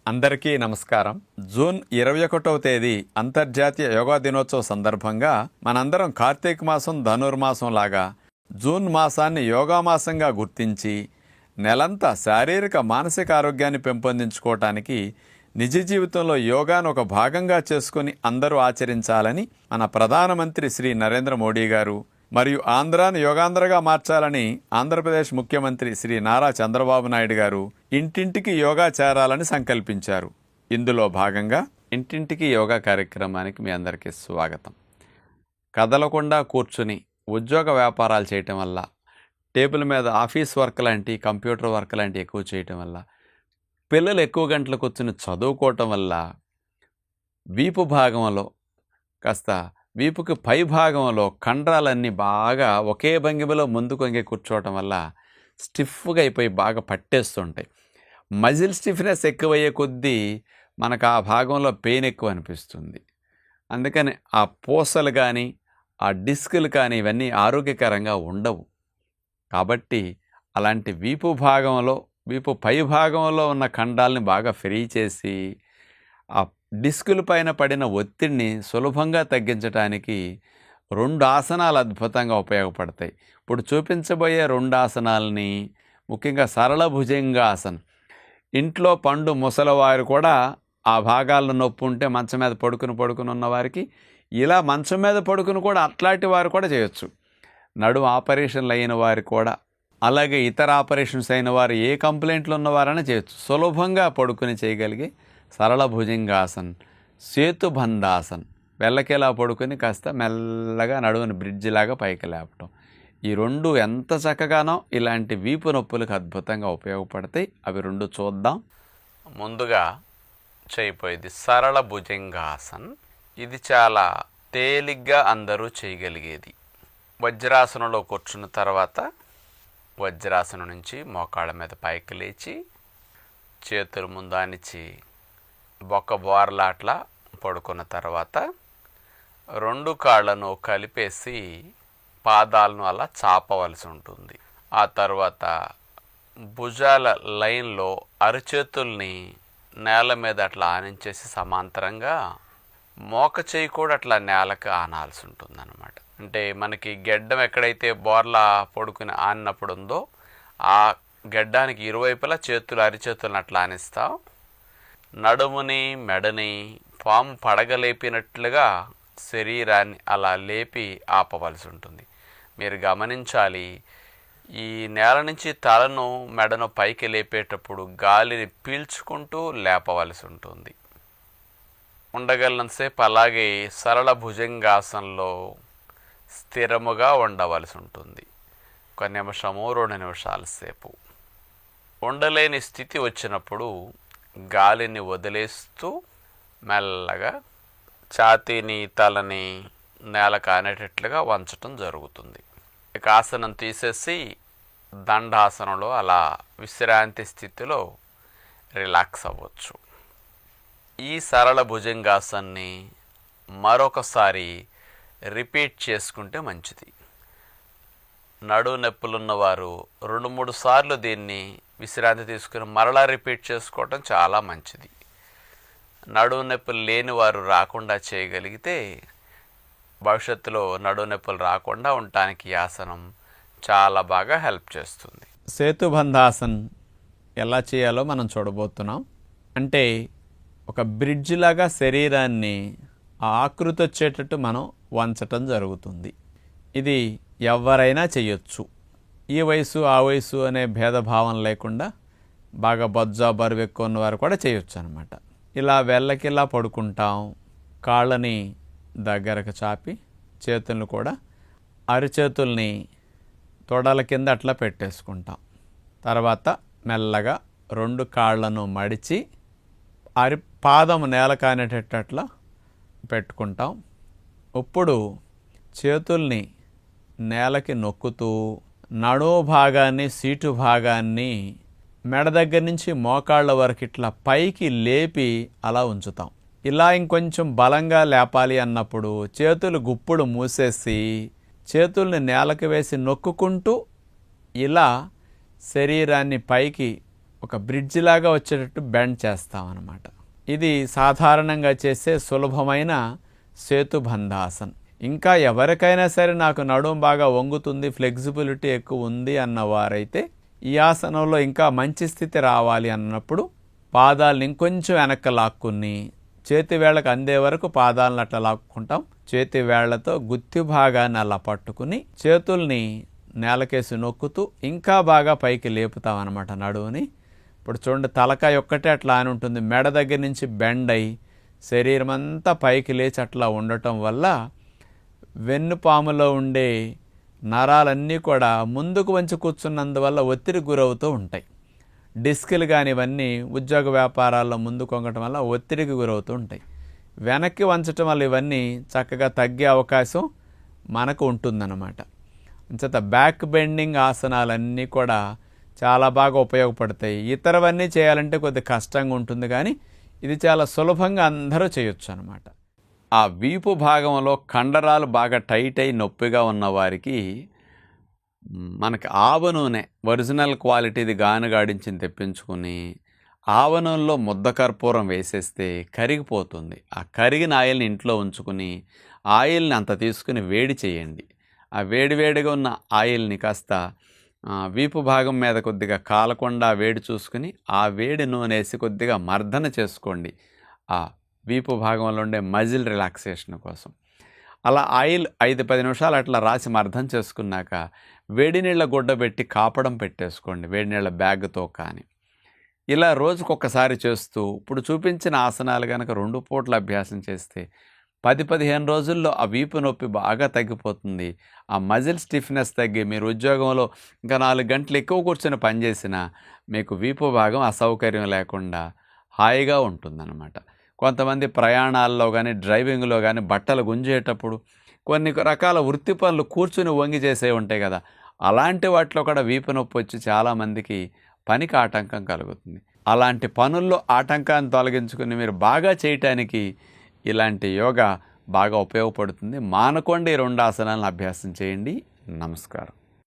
అందరికీ నమస్కారం. జూన్ 21వ తేదీ అంతర్జాతీయ యోగా దినోత్సవ సందర్భంగా మనందరం కార్తీక మాసం ధనుర్మాసం లాగా జూన్ మాసాన్ని యోగా మాసంగా గుర్తించి నెలంతా శారీరక మానసిక ఆరోగ్యాన్ని పెంపొందించుకోవటానికి నిజ జీవితంలో యోగాను ఒక భాగంగా చేసుకుని అందరూ ఆచరించాలని మన ప్రధానమంత్రి శ్రీ నరేంద్ర మోడీ గారు మరియు ఆంధ్రాను యోగాంధ్రగా మార్చాలని ఆంధ్రప్రదేశ్ ముఖ్యమంత్రి శ్రీ నారా చంద్రబాబు నాయుడు గారు ఇంటింటికి యోగా చేరాలని సంకల్పించారు. ఇందులో భాగంగా ఇంటింటికి యోగా కార్యక్రమానికి మీ అందరికీ స్వాగతం. కదలకుండా కూర్చుని ఉద్యోగ వ్యాపారాలు చేయటం వల్ల, టేబుల్ మీద ఆఫీస్ వర్క్ లాంటి కంప్యూటర్ వర్క్ లాంటి ఎక్కువ చేయటం వల్ల, పిల్లలు ఎక్కువ గంటలు కూర్చుని చదువుకోవటం వల్ల వీపు భాగంలో కాస్త వీపుకి పై భాగంలో కండరాలన్నీ బాగా ఒకే భంగిమలో ముందుకు వంగి కూర్చోవటం వల్ల స్టిఫ్గా అయిపోయి బాగా పట్టేస్తుంటాయి. మజిల్ స్టిఫ్నెస్ ఎక్కువయ్యే కొద్దీ మనకు ఆ భాగంలో పెయిన్ ఎక్కువ అనిపిస్తుంది. అందుకని ఆ పూసలు కానీ ఆ డిస్కులు కానీ ఇవన్నీ ఆరోగ్యకరంగా ఉండవు. కాబట్టి అలాంటి వీపు పై భాగంలో ఉన్న ఖండాలని బాగా ఫ్రీ చేసి ఆ డిస్కుల పైన పడిన ఒత్తిడిని సులభంగా తగ్గించడానికి 2 ఆసనాలు అద్భుతంగా ఉపయోగపడతాయి. ఇప్పుడు చూపించబోయే 2 ఆసనాలని ముఖ్యంగా సరళ భుజంగాసన్. ఇంట్లో పండు ముసలివారు కూడా ఆ భాగాల్లో నొప్పి ఉంటే మంచం మీద పడుకుని ఉన్నవారికి ఇలా మంచం మీద పడుకుని కూడా అట్లాంటి వారు కూడా చేయొచ్చు. నడుము ఆపరేషన్లు అయిన వారు కూడా, అలాగే ఇతర ఆపరేషన్స్ అయిన వారు, ఏ కంప్లైంట్లు ఉన్నవారైనా చేయొచ్చు. సులభంగా పడుకుని చేయగలిగే సరళ భుజంగాసన్, సేతుబంధాసన్. వెళ్ళకేలా పడుకొని కాస్త మెల్లగా నడువుని బ్రిడ్జ్ లాగా పైకి లేపటం. ఈ 2 ఎంత చక్కగానో ఇలాంటి వీపు నొప్పులకు అద్భుతంగా ఉపయోగపడతాయి. అవి 2 చూద్దాం. ముందుగా చేయబోయేది సరళ భుజంగాసన్. ఇది చాలా తేలిగ్గా అందరూ చేయగలిగేది. వజ్రాసనంలో కూర్చున్న తర్వాత వజ్రాసనం నుంచి మోకాళ్ళ మీద పైకి లేచి చేతులు ముందానిచ్చి బొక్క బోర్లాట్లా పడుకున్న తర్వాత 2 కాళ్ళను కలిపేసి పాదాలను అలా చాపవలసి ఉంటుంది. ఆ తర్వాత భుజాల లైన్లో అరచేతుల్ని నేల మీద అట్లా ఆనించేసి సమాంతరంగా మోక చేయి కూడా అట్లా నేలకు ఆనాల్సి ఉంటుంది అన్నమాట. అంటే మనకి గెడ్డం ఎక్కడైతే బోర్లా పడుకుని ఆనినప్పుడు ఉందో ఆ గెడ్డానికి ఇరువైపులా అరిచేతులను అట్లా ఆనిస్తాం. నడుముని మెడని పాము పడగలేపినట్లుగా శరీరాన్ని అలా లేపి ఆపవలసి ఉంటుంది. మీరు గమనించాలి, ఈ నేల నుంచి తలను మెడను పైకి లేపేటప్పుడు గాలిని పీల్చుకుంటూ లేపవలసి ఉంటుంది. ఉండగలనంతసేపు అలాగే సరళ భుజంగాసనంలో స్థిరముగా ఉండవలసి ఉంటుంది. 1 నిమిషము 2 నిమిషాల సేపు. ఉండలేని స్థితి వచ్చినప్పుడు గాలిని వదిలేస్తూ మెల్లగా ఛాతీని తలని నేల కానేటట్లుగా వంచటం జరుగుతుంది. ఇక ఆసనం తీసేసి దండాసనంలో అలా విశ్రాంతి స్థితిలో రిలాక్స్ అవ్వచ్చు. ఈ సరళ భుజంగాసన్ని మరొకసారి రిపీట్ చేసుకుంటే మంచిది. నడుము నొప్పులున్నవారు 2-3 సార్లు దీన్ని విశ్రాంతి తీసుకుని మరలా రిపీట్ చేసుకోవటం చాలా మంచిది. నడుము నొప్పులు లేని వారు రాకుండా చేయగలిగితే భవిష్యత్తులో నడుము నొప్పులు రాకుండా ఉండటానికి ఈ ఆసనం చాలా బాగా హెల్ప్ చేస్తుంది. సేతుబంధాసన్ ఎలా చేయాలో మనం చూడబోతున్నాం. అంటే ఒక బ్రిడ్జ్ లాగా శరీరాన్ని ఆకృతి వచ్చేటట్టు మనం వంచటం జరుగుతుంది. ఇది ఎవరైనా చేయొచ్చు. ఈ వయసు ఆ వయసు అనే భేదభావం లేకుండా బాగా బరువు ఎక్కువ ఉన్నవారు కూడా చేయొచ్చు అనమాట. ఇలా వెళ్ళకిలా పడుకుంటాం. కాళ్ళని దగ్గరకు చాపి చేతులను కూడా అరిచేతుల్ని తొడల కింద అట్లా పెట్టేసుకుంటాం. తర్వాత మెల్లగా 2 కాళ్ళను మడిచి పాదం నేల కానేటట్లా పెట్టుకుంటాం. ఇప్పుడు చేతుల్ని నేలకి నొక్కుతూ నడుము భాగాన్ని, సీటు భాగాన్ని మెడ దగ్గర నుంచి మోకాళ్ళ వరకు ఇట్లా పైకి లేపి అలా ఉంచుతాం. ఇలా ఇంకొంచెం బలంగా లేపాలి అన్నప్పుడు చేతులు గుప్పుడు మూసేసి చేతుల్ని నేలకు వేసి నొక్కుకుంటూ ఇలా శరీరాన్ని పైకి ఒక బ్రిడ్జ్ లాగా వచ్చేటట్టు బెండ్ చేస్తామన్నమాట. ఇది సాధారణంగా చేసే సులభమైన సేతుబంధాసన్. ఇంకా ఎవరికైనా సరే నాకు నడుము బాగా వంగుతుంది, ఫ్లెక్సిబిలిటీ ఎక్కువ ఉంది అన్నవారైతే ఈ ఆసనంలో ఇంకా మంచి స్థితి రావాలి అన్నప్పుడు పాదాలను ఇంకొంచెం వెనక్కి లాక్కుని చేతి వేళ్ళకు అందే వరకు పాదాలను అట్లా లాక్కుంటాం. చేతి వేళ్లతో గుత్తి భాగాన్ని అలా పట్టుకుని చేతుల్ని నేలకేసి నొక్కుతూ ఇంకా బాగా పైకి లేపుతాం అన్నమాట నడువుని. ఇప్పుడు చూడండి, తలకాయ ఒక్కటే అట్లా అని ఉంటుంది, మెడ దగ్గర నుంచి బెండ్ అయి శరీరం అంతా పైకి లేచి అట్లా ఉండటం వల్ల వెన్నుపాములో ఉండే నరాలన్నీ కూడా ముందుకు వంచి కూర్చున్నందువల్ల ఒత్తిడికి గురవుతూ ఉంటాయి. డిస్కులు కానీ ఇవన్నీ ఉద్యోగ వ్యాపారాల్లో ముందుకు వంగటం వల్ల ఒత్తిడికి గురవుతూ ఉంటాయి. వెనక్కి వంచటం వల్ల ఇవన్నీ చక్కగా తగ్గే అవకాశం మనకు ఉంటుందన్నమాట. అంచేత బ్యాక్ బెండింగ్ ఆసనాలన్నీ కూడా చాలా బాగా ఉపయోగపడతాయి. ఇతరవన్నీ చేయాలంటే కొద్దిగా కష్టంగా ఉంటుంది, కానీ ఇది చాలా సులభంగా అందరూ చేయొచ్చు అన్నమాట. ఆ వీపు భాగంలో కండరాలు బాగా టైట్ అయి నొప్పిగా ఉన్న వారికి మనకి ఆవ నూనె ఒరిజినల్ క్వాలిటీది గానుగాడించి తెప్పించుకుని ఆవ నూనెలో ముద్ద కర్పూరం వేసేస్తే కరిగిపోతుంది. ఆ కరిగిన ఆయిల్ని ఇంట్లో ఉంచుకుని ఆయిల్ని అంత తీసుకుని వేడి చేయండి. ఆ వేడివేడిగా ఉన్న ఆయిల్ని కాస్త వీపు భాగం మీద కొద్దిగా కాలకుండా వేడి చూసుకుని ఆ వేడి నూనె వేసి కొద్దిగా మర్దన చేసుకోండి, ఆ వీపు భాగంలో ఉండే మజిల్ రిలాక్సేషన్ కోసం. అలా ఆయిల్ 5-10 నిమిషాలు అట్లా రాసి మర్దం చేసుకున్నాక వేడి నీళ్ళ గుడ్డ పెట్టి కాపడం పెట్టేసుకోండి, వేడి నీళ్ళ బ్యాగ్తో కానీ. ఇలా రోజుకొకసారి చేస్తూ ఇప్పుడు చూపించిన ఆసనాలు కనుక 2 పూట్ల అభ్యాసం చేస్తే 10-15 రోజుల్లో ఆ వీపు నొప్పి బాగా తగ్గిపోతుంది. ఆ మజిల్ స్టిఫ్నెస్ తగ్గి మీరు ఉద్యోగంలో ఇంకా 4 గంటలు ఎక్కువ కూర్చొని పనిచేసినా మీకు వీపు భాగం అసౌకర్యం లేకుండా హాయిగా ఉంటుందన్నమాట. కొంతమంది ప్రయాణాల్లో కానీ డ్రైవింగ్లో కానీ బట్టలు గుంజేటప్పుడు కొన్ని రకాల వృత్తి పనులు కూర్చుని వంగి చేసే ఉంటాయి కదా, అలాంటి వాటిలో కూడా వీపు నొప్పి వచ్చి చాలామందికి పనికి ఆటంకం కలుగుతుంది. అలాంటి పనుల్లో ఆటంకాన్ని తొలగించుకుని మీరు బాగా చేయటానికి ఇలాంటి యోగా బాగా ఉపయోగపడుతుంది. మానకొండ ఈ 2 ఆసనాలను అభ్యాసం చేయండి. నమస్కారం.